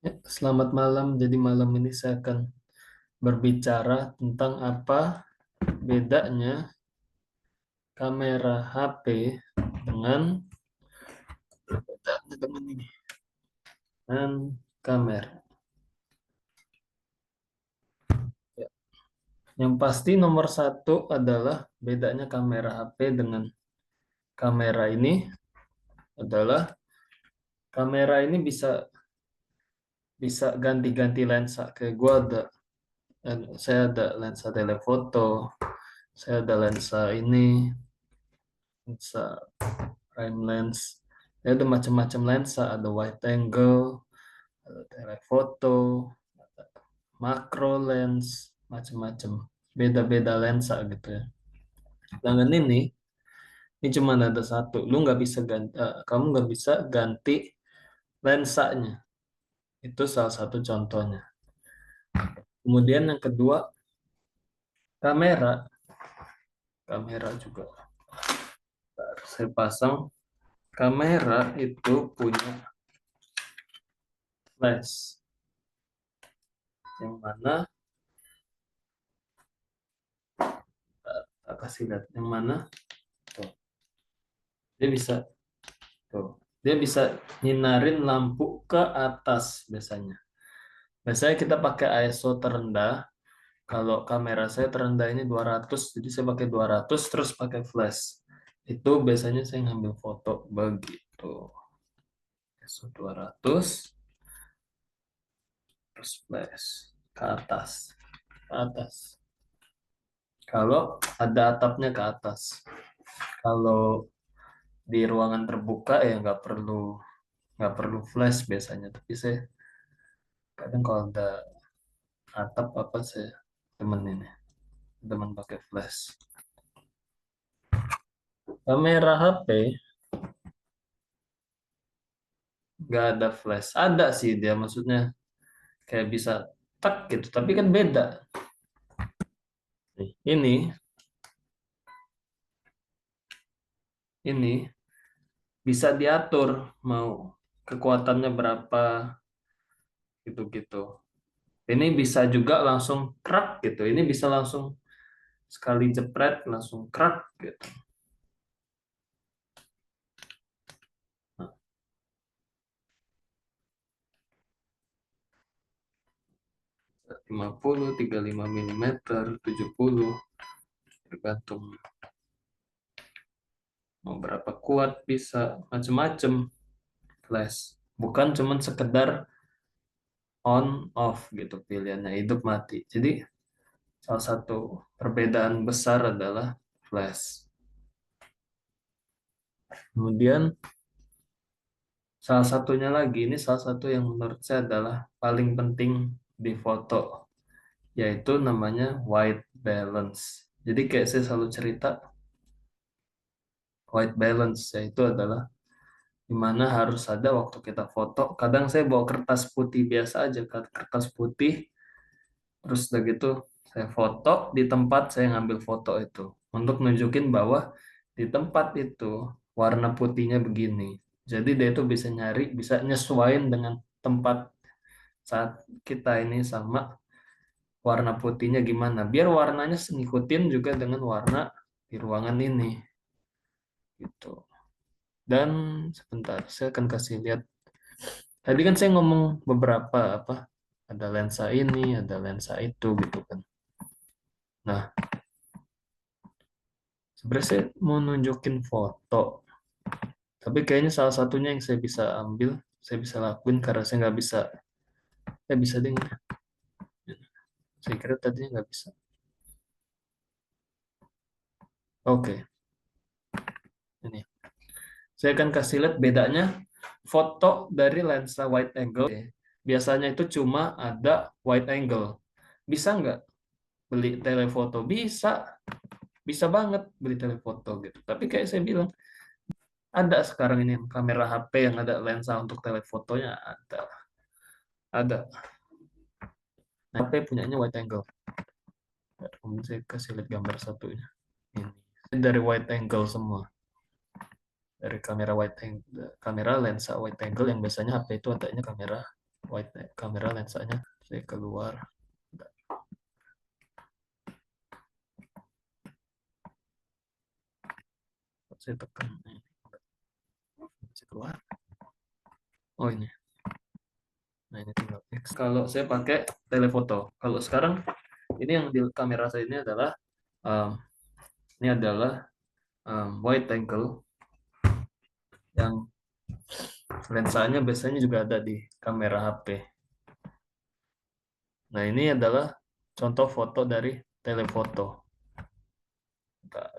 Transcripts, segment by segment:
Ya, selamat malam. Jadi malam ini saya akan berbicara tentang apa bedanya kamera HP dengan dengan ini dan kamera. Ya. Yang pasti nomor satu adalah bedanya kamera HP dengan kamera ini adalah kamera ini bisa bisa ganti-ganti lensa. Kayak gua ada, saya ada lensa telefoto, saya ada lensa ini, lensa prime lens. Ada macam-macam lensa, ada wide angle, ada telephoto, makro lens, macam-macam. Beda-beda lensa gitu ya. Sedangkan ini cuma ada satu. Lu nggak bisa ganti, kamu nggak bisa ganti lensanya. Itu salah satu contohnya. Kemudian yang kedua, kamera. Kamera juga. Bentar, saya pasang. Kamera itu punya flash. Yang mana, tak kasih lihat. Yang mana, tuh. Dia bisa tuh. Dia bisa nyinarin lampu ke atas biasanya. Biasanya kita pakai ISO terendah. Kalau kamera saya terendah ini 200, jadi saya pakai 200 terus pakai flash. Itu biasanya saya ngambil foto begitu. ISO 200 terus flash ke atas. Ke atas. Kalau ada atapnya ke atas. Kalau di ruangan terbuka ya nggak perlu flash biasanya. Tapi saya kadang kalau ada atap apa saya temen ini teman pakai flash. Kamera HP nggak ada flash, ada sih dia maksudnya kayak bisa tak gitu, tapi kan beda. Nih, ini bisa diatur mau kekuatannya berapa gitu-gitu. Ini bisa juga langsung krak gitu, ini bisa langsung sekali jepret langsung krak gitu. Nah, 50, 35 mm, 70 tergantung mau berapa kuat, bisa macem-macem flash. Bukan cuman sekedar on off gitu pilihannya, hidup mati. Jadi salah satu perbedaan besar adalah flash. Kemudian salah satunya lagi, ini salah satu yang menurut saya adalah paling penting di foto, yaitu namanya white balance. Jadi kayak saya selalu cerita, white balance yaitu adalah dimana harus ada waktu kita foto. Kadang saya bawa kertas putih biasa aja, kertas putih. Terus udah gitu saya foto di tempat saya ngambil foto itu untuk nunjukin bahwa di tempat itu warna putihnya begini. Jadi dia itu bisa nyari, bisa nyesuaiin dengan tempat saat kita ini sama warna putihnya gimana. Biar warnanya ngikutin juga dengan warna di ruangan ini gitu. Dan sebentar, saya akan kasih lihat. Tadi kan saya ngomong beberapa apa, ada lensa ini, ada lensa itu gitu kan. Nah, sebenarnya saya mau nunjukin foto, tapi kayaknya salah satunya yang saya bisa ambil, saya bisa lakuin karena saya nggak bisa, bisa deh. Saya kira tadinya nggak bisa. Oke, ini. Saya akan kasih lihat bedanya foto dari lensa wide angle. Biasanya itu cuma ada wide angle. Bisa nggak beli telefoto? Bisa, bisa banget beli telefoto gitu. Tapi kayak saya bilang, ada sekarang ini kamera HP yang ada lensa untuk telefotonya ada. Ada. Nah, HP punyanya wide angle. Kemudian saya kasih lihat gambar satunya. Ini dari wide angle semua. Dari kamera wide angle, kamera lensa wide angle yang biasanya HP itu adanya kamera wide kamera lensanya. Saya keluar. Saya tekan ini. Saya keluar. Oh ini. Nah ini tinggal X. Kalau saya pakai telefoto. Kalau sekarang ini yang di kamera saya ini adalah um, wide angle yang lensanya biasanya juga ada di kamera HP. Nah ini adalah contoh foto dari telefoto. Bentar.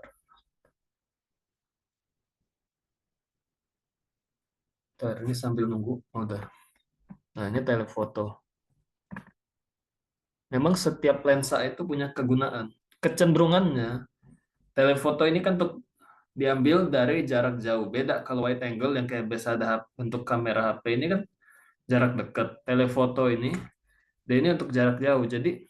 Bentar, ini sambil nunggu. Oh, udah. Nah ini telefoto. Memang setiap lensa itu punya kegunaan. Kecenderungannya, telefoto ini kan untuk diambil dari jarak jauh. Beda kalau wide angle yang kayak biasa ada untuk kamera HP ini kan jarak dekat. Telefoto ini, dia ini untuk jarak jauh. Jadi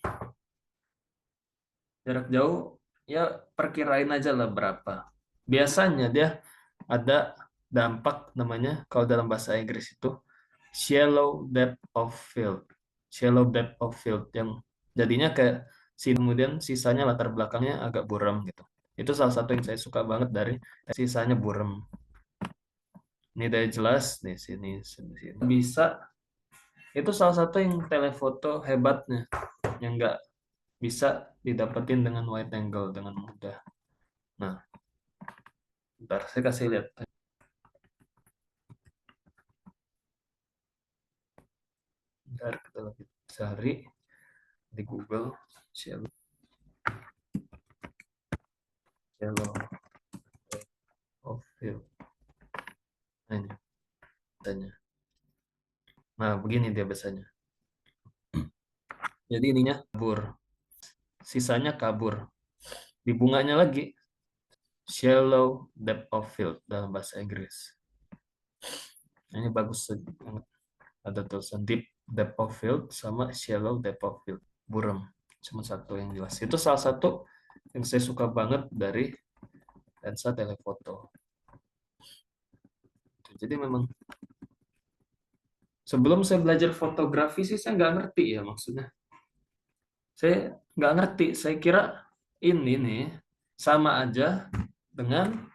jarak jauh ya perkirain aja lah berapa. Biasanya dia ada dampak namanya kalau dalam bahasa Inggris itu shallow depth of field. Shallow depth of field yang jadinya kayak kemudian sisanya latar belakangnya agak buram gitu. Itu salah satu yang saya suka banget dari sisanya buram. Ini dari jelas di sini, sini. Bisa itu salah satu yang telefoto hebatnya yang nggak bisa didapetin dengan wide angle dengan mudah. Nah, ntar saya kasih lihat. Ntar kita lagi cari di Google shallow of field. Nah, ini tanya. Nah, begini dia biasanya. Jadi ininya kabur. Sisanya kabur. Di bunganya lagi shallow depth of field dalam bahasa Inggris. Ini bagus banget. Ada tulisan deep depth of field sama shallow depth of field. Buram. Cuma satu yang jelas. Itu salah satu yang saya suka banget dari lensa telefoto. Jadi memang sebelum saya belajar fotografi sih saya nggak ngerti ya maksudnya. Saya nggak ngerti. Saya kira ini nih sama aja dengan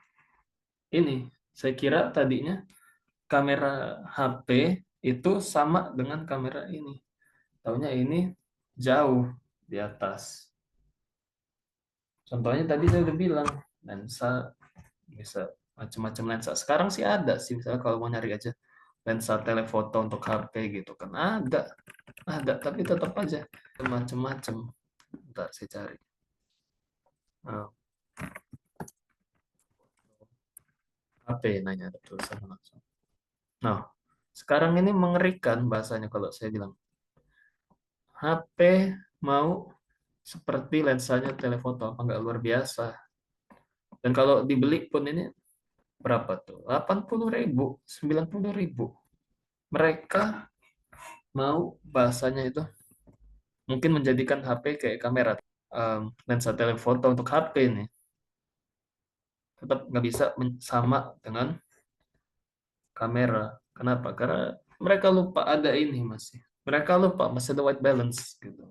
ini. Saya kira tadinya kamera HP itu sama dengan kamera ini. Taunya ini jauh di atas. Contohnya tadi saya udah bilang lensa bisa macam-macam lensa. Sekarang sih ada sih misalnya kalau mau nyari aja lensa telefoto untuk HP gitu kan ada tapi tetap aja macam-macam. Bentar saya cari. Nah, HP nanya ada tulisan langsung. Nah, sekarang ini mengerikan bahasanya kalau saya bilang HP mau seperti lensanya telefoto apa nggak luar biasa. Dan kalau dibeli pun ini berapa tuh? 80.000, 90.000. Mereka mau bahasanya itu mungkin menjadikan HP kayak kamera. Lensa telefoto untuk HP ini tetap nggak bisa sama dengan kamera. Kenapa? Karena mereka lupa ada ini masih. Mereka lupa masih ada white balance gitu.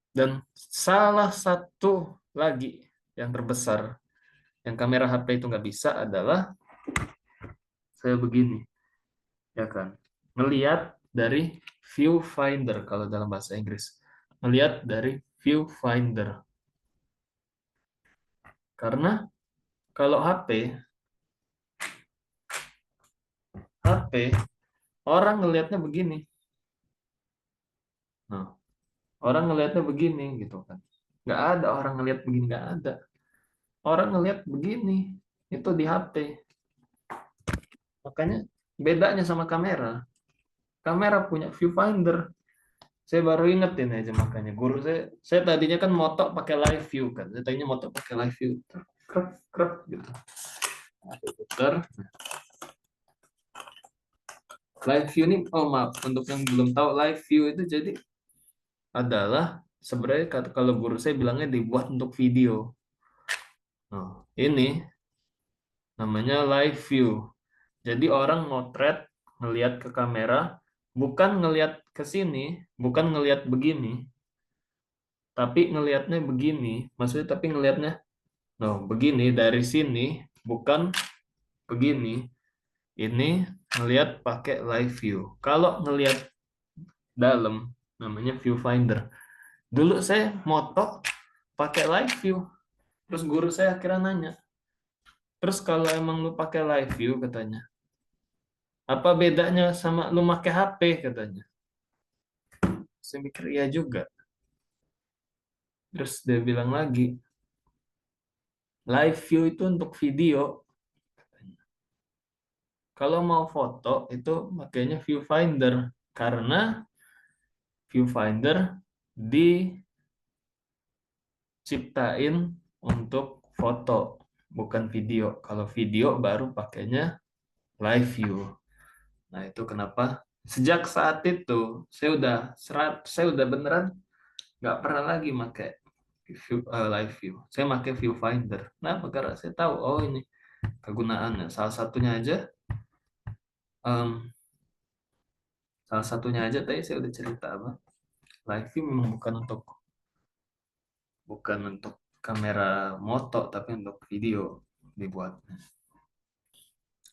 Dan salah satu lagi yang terbesar yang kamera HP itu nggak bisa adalah saya begini, ya kan? Ngelihat dari viewfinder kalau dalam bahasa Inggris. Ngelihat dari viewfinder. Karena kalau HP orang ngelihatnya begini. Nah, orang ngelihatnya begini gitu kan. Nggak ada orang ngelihat begini, nggak ada. Orang ngelihat begini, itu di HP. Makanya bedanya sama kamera. Kamera punya viewfinder. Saya baru ingetin aja makanya. Guru saya tadinya kan moto pakai live view kan. Saya tadinya moto pakai live view. Krep, krep gitu. Putar. Live view ini, oh maaf, untuk yang belum tahu live view itu jadi adalah sebenarnya kalau guru saya bilangnya dibuat untuk video. Nah, ini namanya live view. Jadi orang motret ngelihat ke kamera, bukan ngelihat ke sini, bukan ngelihat begini, tapi ngelihatnya begini. Maksudnya tapi ngelihatnya, no, begini dari sini, bukan begini. Ini ngelihat pakai live view. Kalau ngelihat dalam, namanya viewfinder. Dulu saya moto pakai live view. Terus guru saya akhirnya nanya, terus kalau emang lu pakai live view katanya, apa bedanya sama lu pakai HP katanya. Saya mikir iya juga. Terus dia bilang lagi, live view itu untuk video. Kalau mau foto itu makanya viewfinder. Karena viewfinder diciptain untuk foto, bukan video. Kalau video baru pakainya live view. Nah, itu kenapa sejak saat itu saya udah beneran nggak pernah lagi pakai live view. Saya pakai viewfinder. Nah, karena saya tahu oh ini kegunaannya. Em, salah satunya aja tadi saya udah cerita apa. Live view memang bukan untuk kamera moto tapi untuk video dibuat.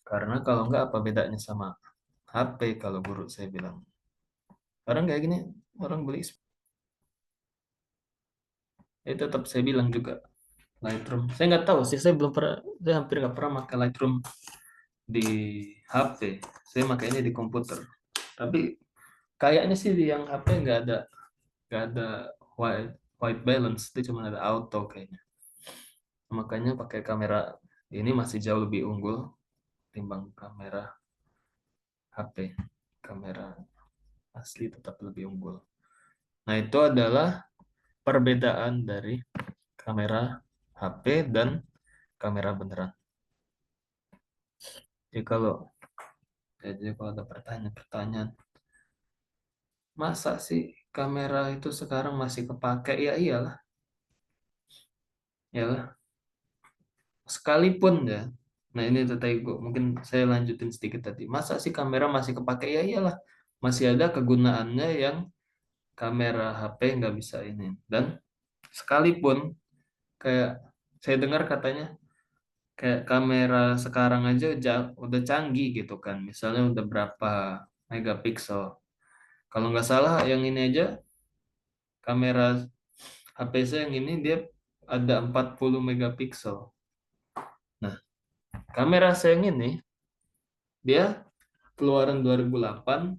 Karena kalau nggak apa bedanya sama HP kalau guru saya bilang. Orang kayak gini, orang beli tetap saya bilang juga Lightroom. Saya nggak tahu sih, saya belum pernah, saya hampir nggak pernah pakai Lightroom di HP. Saya makainya di komputer. Tapi kayaknya sih di yang HP nggak ada white white balance, itu cuma ada auto kayaknya. Makanya pakai kamera ini masih jauh lebih unggul timbang kamera HP. Kamera asli tetap lebih unggul. Nah, itu adalah perbedaan dari kamera HP dan kamera beneran. Jadi kalau ada pertanyaan-pertanyaan, masa sih kamera itu sekarang masih kepake? Ya iyalah, iyalah. Sekalipun ya. Nah, ini tadi mungkin saya lanjutin sedikit tadi. Masa sih kamera masih kepake? Ya iyalah, masih ada kegunaannya yang kamera HP nggak bisa ini. Dan sekalipun kayak saya dengar katanya kayak kamera sekarang aja udah canggih gitu kan. Misalnya udah berapa megapiksel. Kalau nggak salah yang ini aja kamera HP saya yang ini dia ada 40 megapiksel. Nah, kamera saya yang ini dia keluaran 2008,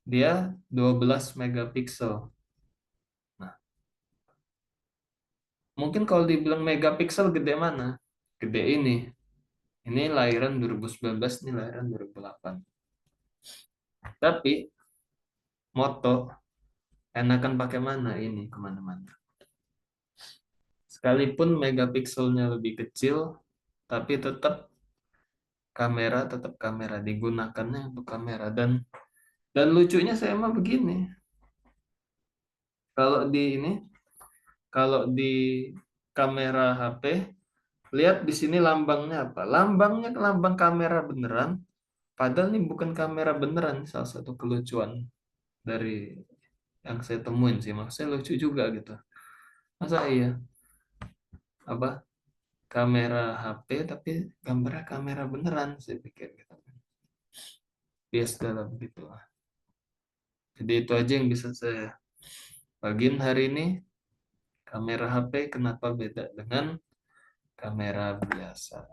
dia 12 megapiksel. Nah, mungkin kalau dibilang megapiksel gede mana? Gede ini. Ini lahiran 2019, ini lahiran 2008. Tapi moto enakan pakai mana ini kemana-mana. Sekalipun megapikselnya lebih kecil, tapi tetap kamera digunakannya untuk kamera. Dan lucunya saya emang begini. Kalau di ini, kalau di kamera HP, lihat di sini lambangnya apa? Lambangnya lambang kamera beneran. Padahal ini bukan kamera beneran. Salah satu kelucuan dari yang saya temuin sih. Maksudnya lucu juga gitu. Masa iya? Apa? Kamera HP tapi gambarnya kamera beneran. Saya pikir gitu. Bias dalam gitu lah. Jadi itu aja yang bisa saya bagiin hari ini. Kamera HP kenapa beda dengan kamera biasa.